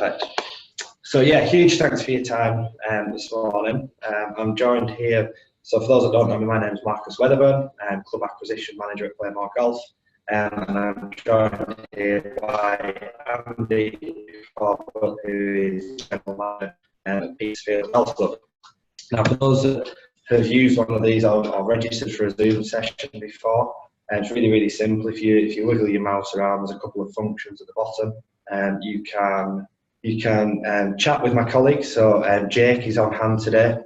Perfect. So yeah, huge thanks for your time this morning. I'm joined here, so for those that don't know me, my name is Marcus Weatherburn, I'm Club Acquisition Manager at Playmore Golf, and I'm joined here by Andy Corbett, who is General Manager at Petersfield Golf Club. Now for those that have used one of these or registered for a Zoom session before, it's really, really simple. If you wiggle your mouse around, there's a couple of functions at the bottom. You can chat with my colleague. So Jake is on hand today.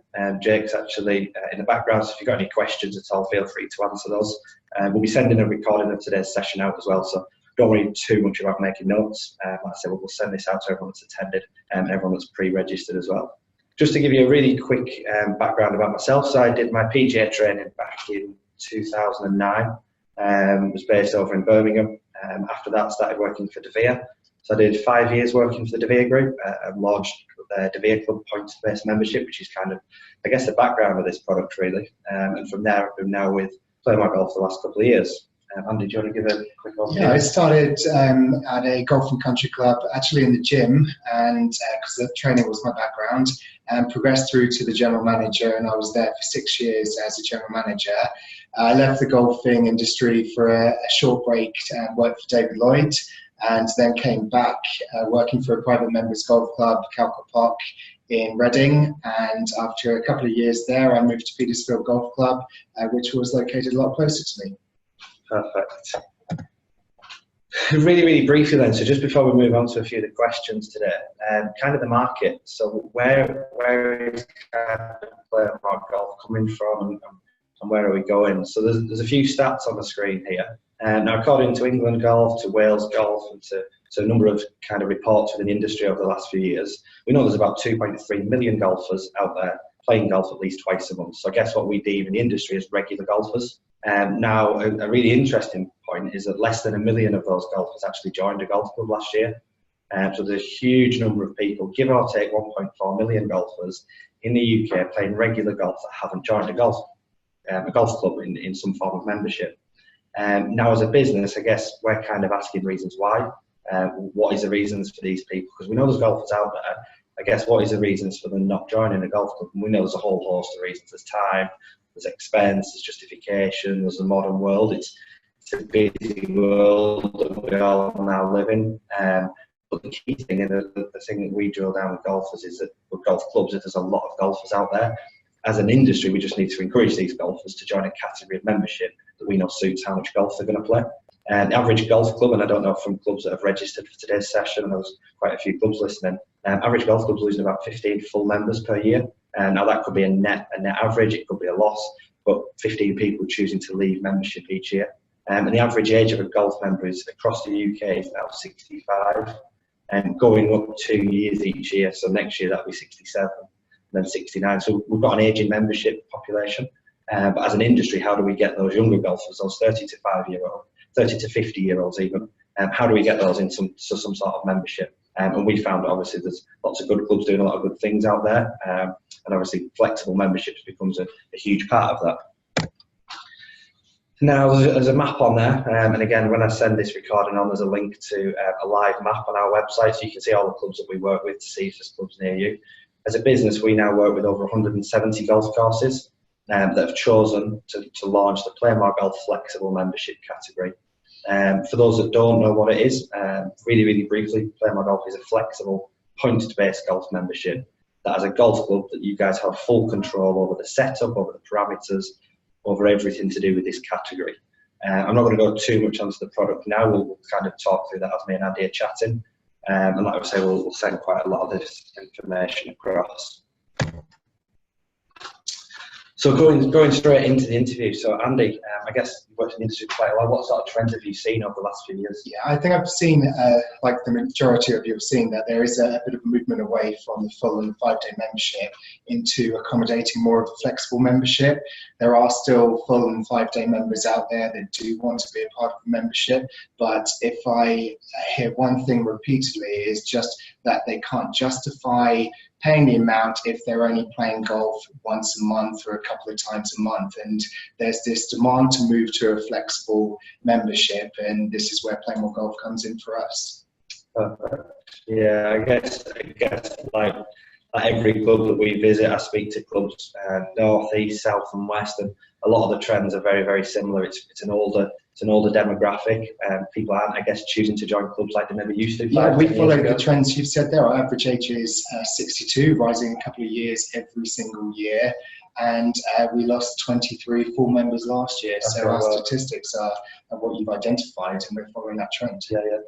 Jake's actually in the background, so if you've got any questions at all, feel free to answer those. We'll be sending a recording of today's session out as well, so don't worry too much about making notes. Like I said, we'll send this out to everyone that's attended and everyone that's pre-registered as well. Just to give you a really quick background about myself, so I did my PGA training back in 2009. Was based over in Birmingham. After that, I started working for De Vere. So I did 5 years working for the De Vere Group and launched the De Vere Club points-based membership, which is kind of, I guess, the background of this product really. And from there, I've been now with Playmore Golf the last couple of years. Andy, do you want to give a quick overview? Yeah, I started at a golf and country club, actually in the gym, and because the training was my background, and progressed through to the general manager, and I was there for 6 years as a general manager. I left the golfing industry for a short break and worked for David Lloyd, and then came back working for a private members golf club, Calcott Park in Reading, and after a couple of years there, I moved to Petersfield Golf Club, which was located a lot closer to me. Perfect. Really, really briefly then, so just before we move on to a few of the questions today, kind of the market. So where is kind of Playmore Golf coming from and where are we going? So there's a few stats on the screen here. Now, according to England Golf, to Wales Golf, and to a number of kind of reports within the industry over the last few years, we know there's about 2.3 million golfers out there playing golf at least twice a month. So I guess what we deem in the industry as regular golfers. Now, a really interesting point is that less than 1 million of those golfers actually joined a golf club last year. So there's a huge number of people, give or take 1.4 million golfers in the UK playing regular golf that haven't joined a golf club in some form of membership. Now, as a business, I guess we're kind of asking reasons why. What is the reasons for these people? Because we know there's golfers out there. I guess what is the reasons for them not joining a golf club? And we know there's a whole host of reasons. There's time, there's expense, there's justification, there's the modern world. It's a busy world that we all now live in. But the key thing and the thing that we drill down with golfers is that with golf clubs, that there's a lot of golfers out there. As an industry, we just need to encourage these golfers to join a category of membership that we know suits how much golf they're going to play. The average golf club, and I don't know from clubs that have registered for today's session, and there's quite a few clubs listening, average golf clubs losing about 15 full members per year. Now that could be a net average, it could be a loss, but 15 people choosing to leave membership each year. And the average age of a golf member is across the UK is now 65, and going up 2 years each year. So next year that'll be 67, and then 69. So we've got an aging membership population. But as an industry, how do we get those younger golfers, those 30 to 50-year-olds even, how do we get those into some sort of membership? And we found obviously there's lots of good clubs doing a lot of good things out there, and obviously flexible memberships becomes a huge part of that. Now there's a map on there, and again when I send this recording on, there's a link to a live map on our website, so you can see all the clubs that we work with to see if there's clubs near you. As a business, we now work with over 170 golf courses that have chosen to launch the Playmore Golf Flexible Membership category. For those that don't know what it is, really, really briefly, Playmore Golf is a flexible point-based golf membership that as a golf club that you guys have full control over the setup, over the parameters, over everything to do with this category. I'm not going to go too much onto the product now. We'll kind of talk through that as me and Andy are chatting. And like I say, we'll send quite a lot of this information across. So going straight into the interview. So Andy, I guess you've worked in the industry quite a while. What sort of trends have you seen over the last few years? Yeah, I think I've seen, like the majority of you have seen, that there is a bit of a movement away from the full and 5-day membership into accommodating more of a flexible membership. There are still full and 5-day members out there that do want to be a part of the membership, but if I hear one thing repeatedly is just that they can't justify paying the amount if they're only playing golf once a month or a couple of times a month. And there's this demand to move to a flexible membership, and this is where Playmore Golf comes in for us. Perfect. Yeah, I guess like every club that we visit, I speak to clubs north, east, south, and west, and a lot of the trends are very, very similar. It's an older demographic, and people aren't, I guess, choosing to join clubs like they never used to. Yeah, we follow the trends you've said there. Our average age is 62, rising a couple of years every single year. And we lost 23 full members last year. So our statistics are what you've identified, and we're following that trend.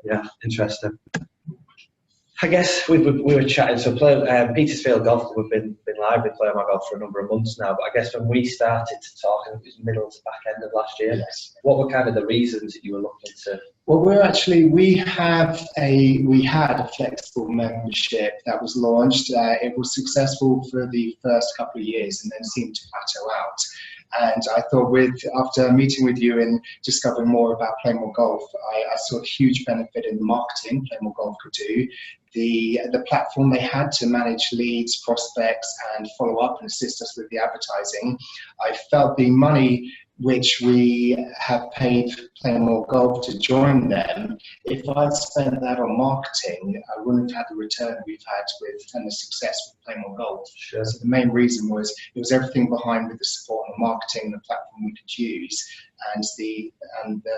Yeah. Interesting. I guess we were chatting. So Petersfield Golf Club have been live with Play My Golf for a number of months now. But I guess when we started to talk, I think it was middle to back end of last year. Yes. What were kind of the reasons that you were looking to? Well, we had a flexible membership that was launched. It was successful for the first couple of years and then seemed to plateau out. And I thought, after meeting with you and discovering more about Play More Golf, I saw a huge benefit in the marketing Play More Golf could do. The platform they had to manage leads, prospects, and follow up and assist us with the advertising. I felt the money which we have paid Play More Golf to join them, if I'd spent that on marketing, I wouldn't have had the return we've had and the success with Play More Golf. Sure. So the main reason was it was everything behind with the support and the marketing, the platform we could use, and the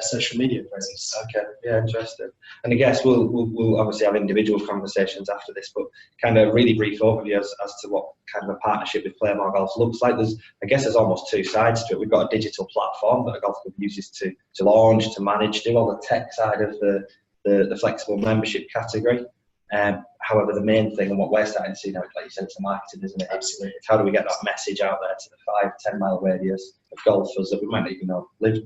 social media presence. Okay, yeah, interesting. And I guess we'll obviously have individual conversations after this, but kind of a really brief overview as to what kind of a partnership with Play More Golf looks like. There's almost two sides to it. We've got a digital platform that a golf club uses to launch, to manage, do all the tech side of the flexible membership category. However, the main thing and what we're starting to see now, like you said, it's the marketing, isn't it? Absolutely. It's how do we get that message out there to the 5-10 mile radius of golfers that we might not even know live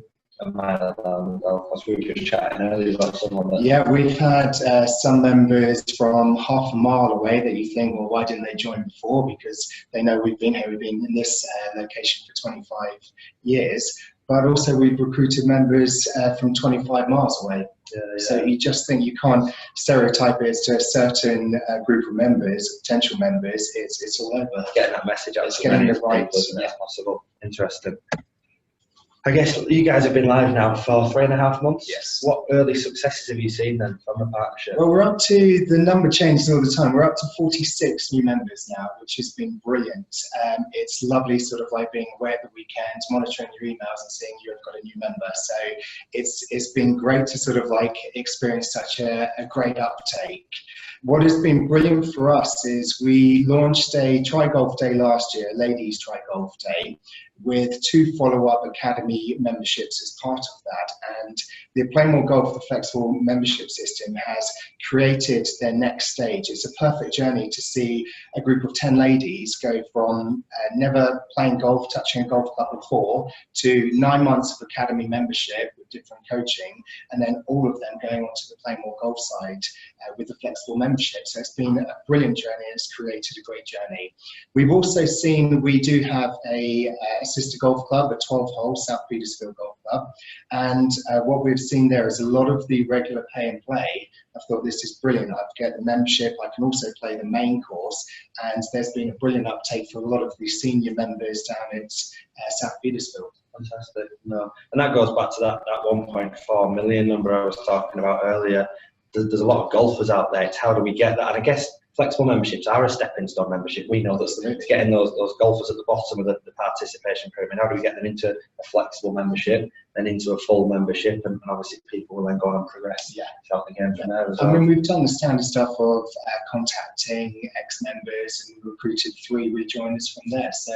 a mile around the golf course. We were just chatting earlier about someone that... Yeah, we've had some members from half a mile away that you think, well, why didn't they join before? Because they know we've been here, we've been in this location for 25 years. But also we've recruited members from 25 miles away. Yeah. So you just think you can't stereotype it to a certain group of members, potential members. It's all over. Getting that message out. It's getting the right people as possible. Interesting. I guess you guys have been live now for 3.5 months. Yes. What early successes have you seen then from the partnership? Well, we're up to, the number changes all the time. We're up to 46 new members now, which has been brilliant. It's lovely sort of like being aware of the weekends, monitoring your emails and seeing you've got a new member. So it's been great to sort of like experience such a great uptake. What has been brilliant for us is we launched a tri-golf day last year, ladies tri-golf day, with 2 follow-up academy memberships as part of that. And the Play More Golf, the flexible membership system, has created their next stage. It's a perfect journey to see a group of 10 ladies go from never playing golf, touching a golf club before, to 9 months of academy membership with different coaching, and then all of them going onto the Play More Golf side with the flexible membership. So it's been a brilliant journey, and it's created a great journey. We've also seen, we do have a sister golf club, a 12-hole South Petersfield Golf Club, and what we've seen there is a lot of the regular pay and play. I thought this is brilliant. I get the membership, I can also play the main course, and there's been a brilliant uptake for a lot of the senior members down at South Petersfield. Fantastic. No, and that goes back to that 1.4 million number I was talking about earlier. There's a lot of golfers out there. It's how do we get that? And I guess flexible memberships are a stepping stone membership. We know that it's getting those golfers at the bottom of the participation pyramid. How do we get them into a flexible membership, then into a full membership, and obviously people will then go on and progress throughout the game from there as well. I mean, we've done the standard stuff of contacting ex-members, and we recruited 3 rejoiners from there. So,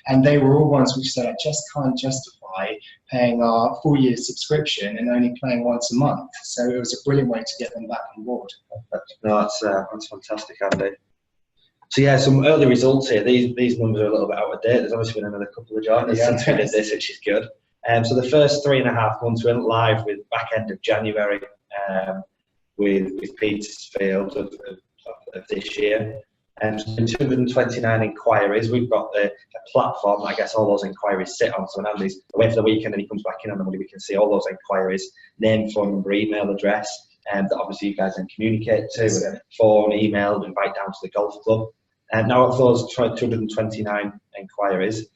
and they were all ones which said, I just can't justify paying our full-year subscription and only playing once a month. So it was a brilliant way to get them back on board. No, that's fantastic, Andy. So yeah, some early results here. These numbers are a little bit out of date. There's obviously been another couple of joiners since we did this, which is good. So the first 3.5 months we went live with back end of January with Petersfield of this year. And 229 inquiries. We've got a platform that I guess all those inquiries sit on. So when Andy's away for the weekend and he comes back in on the Monday, we can see all those inquiries, name, phone number, email address, and that obviously you guys then communicate to with phone, email, invite down to the golf club. And now of those 229 inquiries,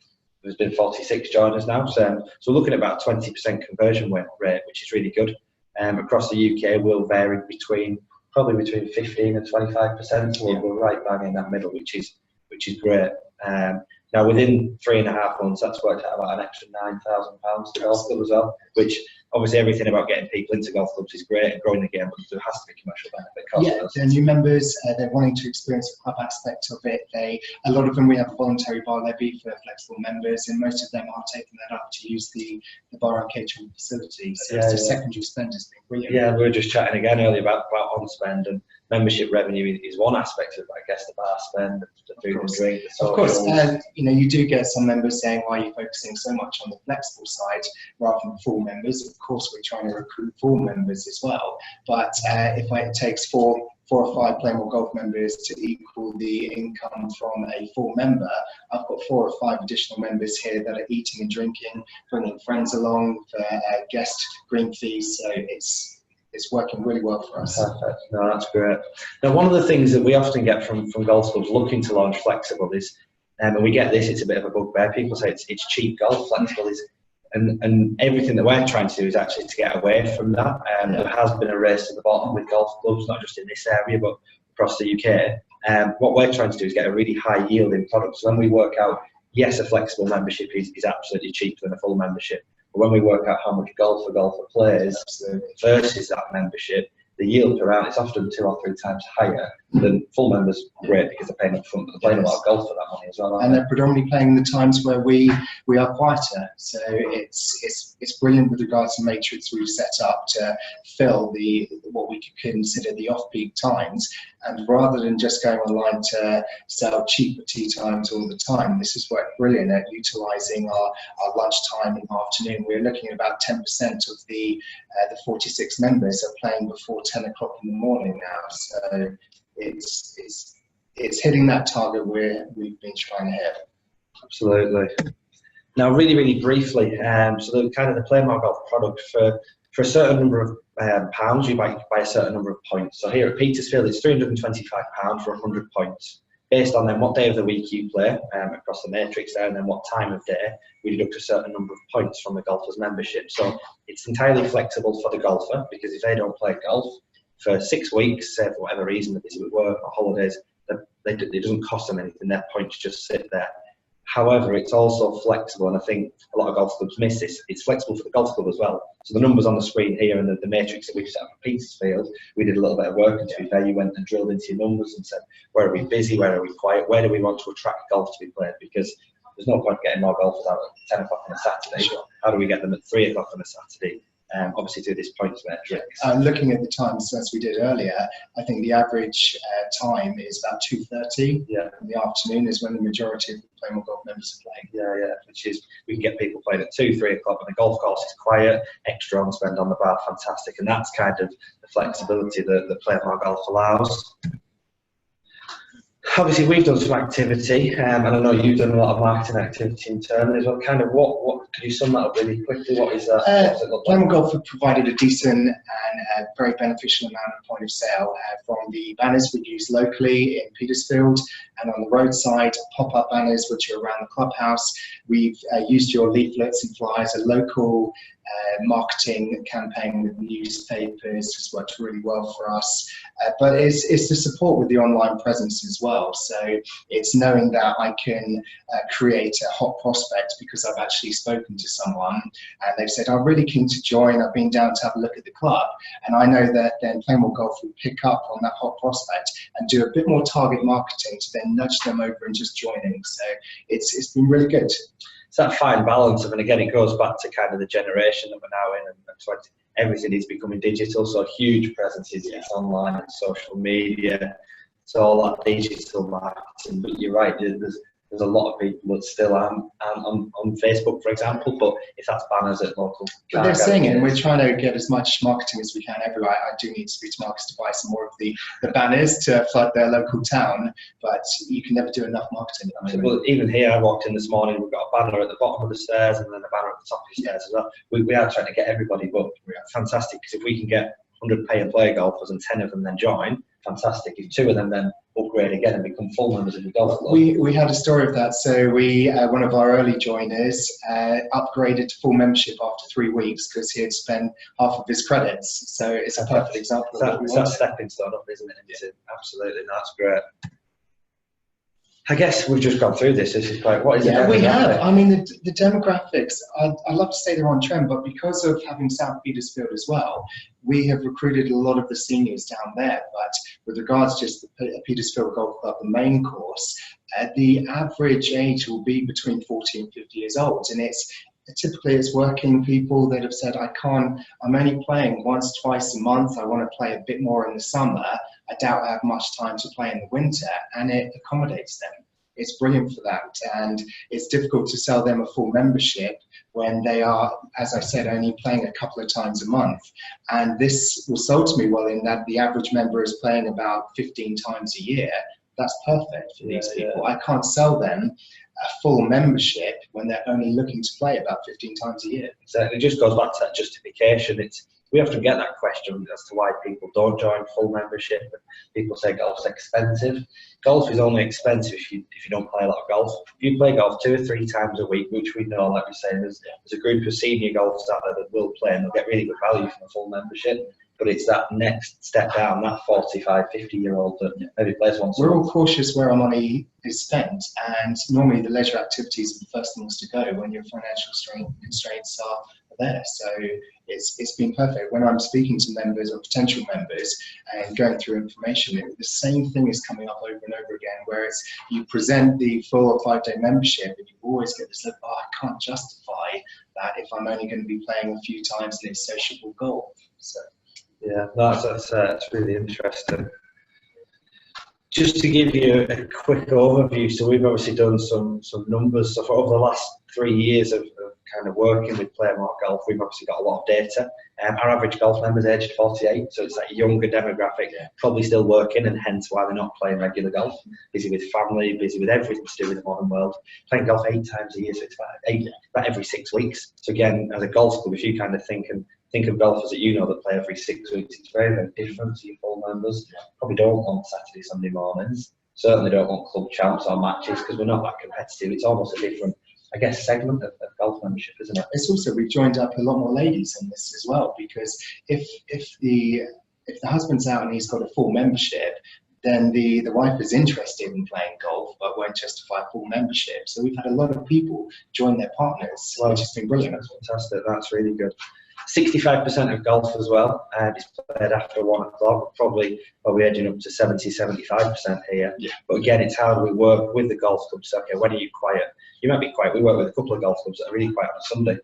there's been 46 joiners now. So we're looking at about 20% conversion rate, which is really good. Across the UK will vary between probably between 15 and 25%. So we're right bang in that middle, which is great. Now within 3.5 months, that's worked out about an extra £9,000 to golf club as well, which obviously everything about getting people into golf clubs is great and growing the game, but there has to be commercial benefit. They're new members, they're wanting to experience the club aspect of it. A lot of them, we have a voluntary bar levy for flexible members, and most of them are taking that up to use the bar and catering facility. So it's a secondary spend has been brilliant. Yeah, we were just chatting again earlier about on spend, and membership revenue is one aspect of, I guess, the bar spend, the food and drink. Of course, you do get some members saying, why are you focusing so much on the flexible side rather than full members? Of course, we're trying to recruit full members as well. But if it takes four or five Playmore Golf members to equal the income from a full member, I've got 4 or 5 additional members here that are eating and drinking, bringing friends along for guest green fees. So it's working really well for us. Perfect. No, that's great. Now, one of the things that we often get from golf clubs looking to launch flexible is, and we get this, it's a bit of a bugbear. People say it's cheap golf. Flexible is, and everything that we're trying to do is actually to get away from that. There has been a race to the bottom with golf clubs, not just in this area, but across the UK. What we're trying to do is get a really high yielding product. So when we work out, yes, a flexible membership is absolutely cheaper than a full membership. But when we work out how much golf a golfer plays versus that membership, the yield per round is often 2 or 3 times higher than full members. Great, because they're paying up front, but they're playing a lot of golf for that money as well. And they're predominantly playing the times where we are quieter. So it's brilliant with regards to matrix we've set up to fill what we could consider the off-peak times. And rather than just going online to sell cheaper tee times all the time, this has worked brilliant at utilising our lunchtime and afternoon. We're looking at about 10% of the 46 members are playing before 10 o'clock in the morning now. So it's hitting that target we've been trying to hit. Absolutely. Now, really briefly, so the Playmore Golf product for a certain number of pounds, you buy a certain number of points. So here at Petersfield, it's £325 for 100 points. Based on then what day of the week you play across the matrix there, and then what time of day, we deduct a certain number of points from the golfer's membership. So it's entirely flexible for the golfer, because if they don't play golf for 6 weeks, say for whatever reason, they're busy with work or holidays, it doesn't cost them anything. Their points just sit there. However, it's also flexible, and I think a lot of golf clubs miss this. It's flexible for the golf club as well. So the numbers on the screen here and the matrix that we've set up for Petersfield, we did a little bit of work, and to be fair, you went and drilled into your numbers and said, where are we busy, where are we quiet, where do we want to attract golf to be played? Because there's no point getting more golfers out at 10 o'clock on a Saturday. Sure. How do we get them at 3 o'clock on a Saturday? Obviously through this points matrix. Looking at the times as we did earlier, I think the average time is about 2:30 in the afternoon is when the majority of the Playmore Golf members are playing. Yeah, which is, we can get people playing at 2, 3 o'clock when the golf course is quiet, extra on spend on the bar, fantastic. And that's kind of the flexibility that Playmore Golf allows. Obviously, we've done some activity, and I know you've done a lot of marketing activity internally as well. Kind of what could you sum that up really quickly? What is that? What does it look like? Playmore Golf have provided a decent and very beneficial amount of point of sale from the banners we use locally in Petersfield, and on the roadside, pop-up banners which are around the clubhouse. We've used your leaflets and flyers, a local marketing campaign with newspapers has worked really well for us, but it's the support with the online presence as well. So it's knowing that I can create a hot prospect because I've actually spoken to someone and they've said, I'm really keen to join, I've been down to have a look at the club, and I know that then Playmore Golf will pick up on that hot prospect and do a bit more target marketing to then nudge them over and just joining. So it's been really good. It's that fine balance of, and again, it goes back to kind of the generation that we're now in, and everything is becoming digital, so a huge presence is online and social media, so all that digital marketing. But you're right, there's a lot of people that still aren't on Facebook, for example, but if that's banners at local... But they're seeing it, and we're trying to get as much marketing as we can everywhere. I do need to speak to marketers to buy some more of the banners to flood their local town, but you can never do enough marketing. Well, even here, I walked in this morning, we've got a banner at the bottom of the stairs and then a banner at the top of the stairs as well. We are trying to get everybody, but fantastic, because if we can get 100 pay and play golfers and 10 of them then join, fantastic. If 2 of them then upgrade again and become full members of the golf club? We had a story of that. So one of our early joiners upgraded to full membership after 3 weeks because he had spent half of his credits. So it's a perfect example of what we want. It's that stepping stone up, isn't it? Absolutely, that's great. I guess we've just gone through this. This is quite, what is it? Yeah, we have. I mean, the demographics, I'd love to say they're on trend, but because of having South Petersfield as well, we have recruited a lot of the seniors down there. But with regards to just the Petersfield Golf Club, the main course, the average age will be between 40 and 50 years old. And typically it's working people that have said, I'm only playing once, twice a month. I want to play a bit more in the summer. I doubt I have much time to play in the winter, and it accommodates them. It's brilliant for that, and it's difficult to sell them a full membership when they are, as I said, only playing a couple of times a month. And this was sold to me well in that the average member is playing about 15 times a year. That's perfect for these people. I can't sell them a full membership when they're only looking to play about 15 times a year. So it just goes back to that justification. We often get that question as to why people don't join full membership. People say golf's expensive. Golf is only expensive if you don't play a lot of golf. If you play golf 2 or 3 times a week, which we know, like we say, there's a group of senior golfers out there that will play and they'll get really good value from a full membership. But it's that next step down, that 45, 50-year-old that maybe plays once. We're all cautious where our money is spent, and normally the leisure activities are the first things to go when your financial constraints are there. So it's been perfect. When I'm speaking to members or potential members and going through information, the same thing is coming up over and over again, where you present the 4 or 5 day membership and you always get this look, I can't justify that if I'm only going to be playing a few times in this sociable golf. So. Yeah, that's really interesting. Just to give you a quick overview, so we've obviously done some numbers. So for over the last 3 years of kind of working with Play More Golf, we've obviously got a lot of data. Our average golf member is aged 48, so it's that younger demographic, probably still working, and hence why they're not playing regular golf. Busy with family, busy with everything to do with the modern world. Playing golf 8 times a year, so it's about every 6 weeks. So again, as a golf club, if you kind of think of golfers that that play every 6 weeks, it's very, very different to your full members. Probably don't want Saturday, Sunday mornings. Certainly don't want club champs or matches because we're not that competitive. It's almost a different, I guess, segment of golf membership, isn't it? It's also, we've joined up a lot more ladies in this as well, because if the husband's out and he's got a full membership, then the wife is interested in playing golf but won't justify full membership. So we've had a lot of people join their partners, which has been brilliant. That's fantastic. That's really good. 65% of golf as well is played after 1 o'clock, probably edging up to 70-75% here. Yeah. But again, it's how we work with the golf clubs. Okay, when are you quiet? You might be quiet. We work with a couple of golf clubs that are really quiet on Sunday.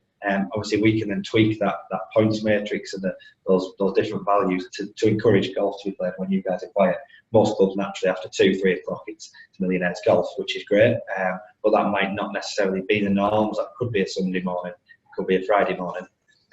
Obviously, we can then tweak that points matrix and those different values to encourage golf to be played when you guys are quiet. Most clubs naturally after 2-3 o'clock it's millionaires golf, which is great. But that might not necessarily be the norms. That could be a Sunday morning, could be a Friday morning.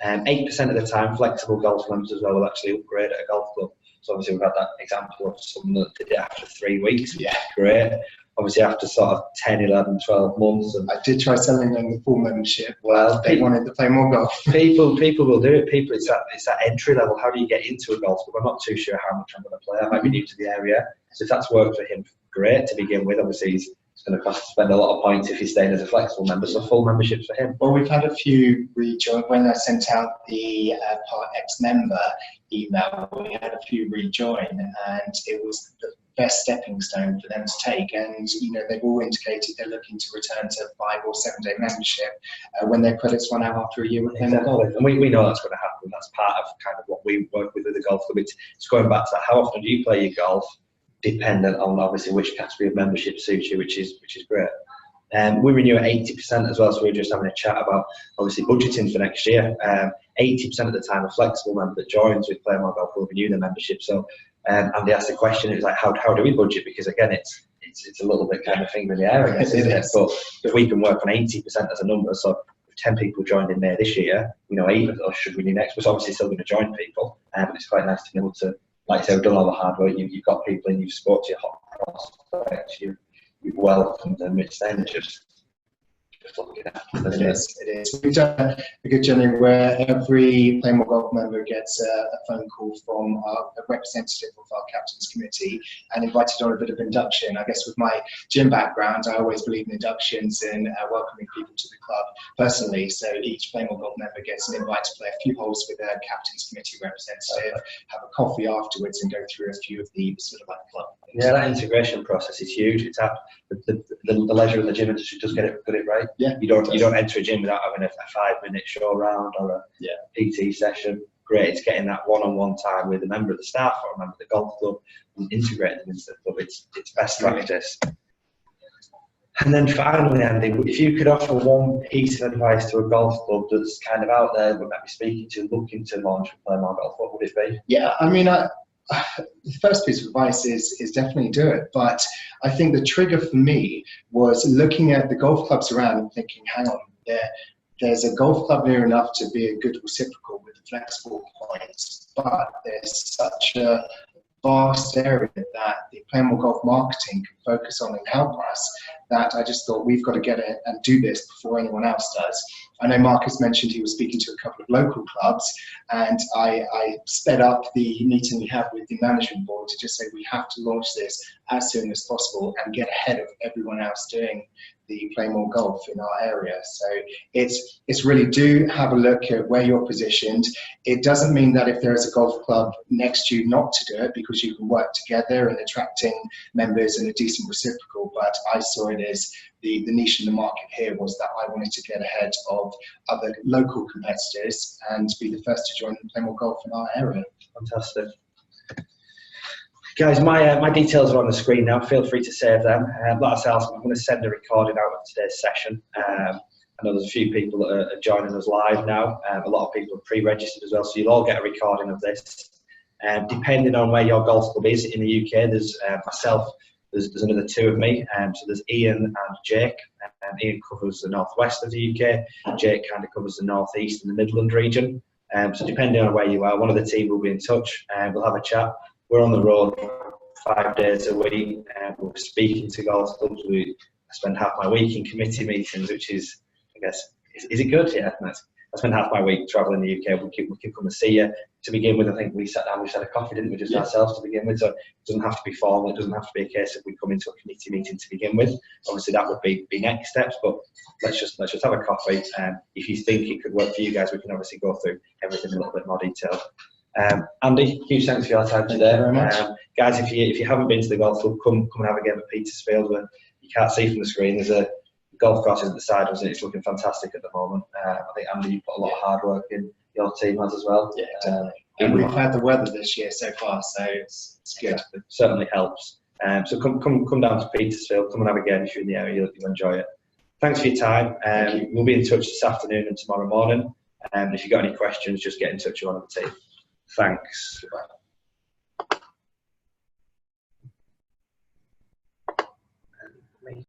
8% of the time, flexible golf members as well will actually upgrade at a golf club. So obviously we've had that example of someone that did it after 3 weeks. Yeah, great. Obviously after sort of 10, 11, 12 months. And I did try selling them the full membership. Well, they wanted to play more golf. People will do it. It's that entry level. How do you get into a golf club? I'm not too sure how much I'm going to play. I might be new to the area. So if that's worked for him, great to begin with. Obviously it's going to cost to spend a lot of points if he's staying as a flexible member, so full memberships for him. Well, we've had a few rejoin. When I sent out the Part X member email, we had a few rejoin, and it was the best stepping stone for them to take. And they've all indicated they're looking to return to 5 or 7 day membership when their credits run out after a year with playing golf. And we know that's going to happen. That's part of kind of what we work with the golf club. It's going back to that. How often do you play your golf? Dependent on obviously which category of membership suits you, which is great. We renew at 80% as well, so we're just having a chat about obviously budgeting for next year. 80% of the time, a flexible member that joins with Play More Golf will renew their membership. So, and they asked the question, it was like, how do we budget? Because again, it's a little bit kind of finger in the air, I guess, isn't it? But if we can work on 80% as a number, so if 10 people joined in May this year, 8 of those should renew next. We're obviously still going to join people, but it's quite nice to be able to, like I say, we've done all the hard work. You've got people in, you've spoke to your hot prospects, you've welcomed them. It's then just just looking at. It is. We've done a good journey where every Plainmoor Golf member gets a phone call from a representative of our captain's committee and invited on a bit of induction. I guess with my gym background, I always believe in inductions and welcoming people to the club personally. So each Plainmoor Golf member gets an invite to play a few holes with a captain's committee representative, have a coffee afterwards, and go through a few of the sort of like club things. Yeah, that integration process is huge. It's the leisure of the gym industry does get it right. Yeah, you don't enter a gym without having a 5-minute show round or a PT session. Great, it's getting that one-on-one time with a member of the staff or a member of the golf club and integrating them into the club. It's best practice. And then finally, Andy, if you could offer one piece of advice to a golf club that's kind of out there, we might be speaking to, looking to launch a Plainmoor Golf, what would it be? Yeah, I mean, the first piece of advice is definitely do it. But I think the trigger for me was looking at the golf clubs around and thinking, hang on, there's a golf club near enough to be a good reciprocal with flexible points, but there's such a vast area that the Plainmoor Golf marketing can focus on and help us, that I just thought we've got to get it and do this before anyone else does. I know Marcus mentioned he was speaking to a couple of local clubs, and I sped up the meeting we have with the management board to just say we have to launch this as soon as possible and get ahead of everyone else doing the Plainmoor Golf in our area. So it's really, do have a look at where you're positioned. It doesn't mean that if there is a golf club next to you not to do it, because you can work together and attracting members and a decent reciprocal, but I saw it as the niche in the market here was that I wanted to get ahead of other local competitors and be the first to join the Plainmoor Golf in our area. Fantastic. Guys, my details are on the screen now. Feel free to save them. Like I said, I'm going to send a recording out of today's session. I know there's a few people that are joining us live now. A lot of people are pre-registered as well, so you'll all get a recording of this. Depending on where your golf club is in the UK, there's myself, there's another 2 of me. So there's Ian and Jake. Ian covers the northwest of the UK. Jake kind of covers the northeast and the Midland region. So depending on where you are, one of the team will be in touch and we'll have a chat. We're on the road 5 days a week. We're speaking to golf clubs. I spend half my week in committee meetings, which is, I guess, is it good? Yeah, nice. I spend half my week travelling the UK. We can come and see you. To begin with, I think we sat down, we had a coffee, didn't we, just ourselves to begin with. So it doesn't have to be formal. It doesn't have to be a case of we come into a committee meeting to begin with. Obviously, that would be next steps. But let's just have a coffee. If you think it could work for you guys, we can obviously go through everything in a little bit more detail. Andy, huge thanks for your time today. Thank you very much. Guys, if you haven't been to the golf club, come and have a game at Petersfield. Where you can't see from the screen, there's a golf course at the side of it. It's looking fantastic at the moment. I think, Andy, you put a lot of hard work in. Your team has as well. Yeah, definitely. And we've had the weather this year so far, so it's good. It certainly helps. So come down to Petersfield. Come and have a game if you're in the area. You'll enjoy it. Thanks for your time. We'll be in touch this afternoon and tomorrow morning. If you've got any questions, just get in touch with one of the team. Thanks. Goodbye.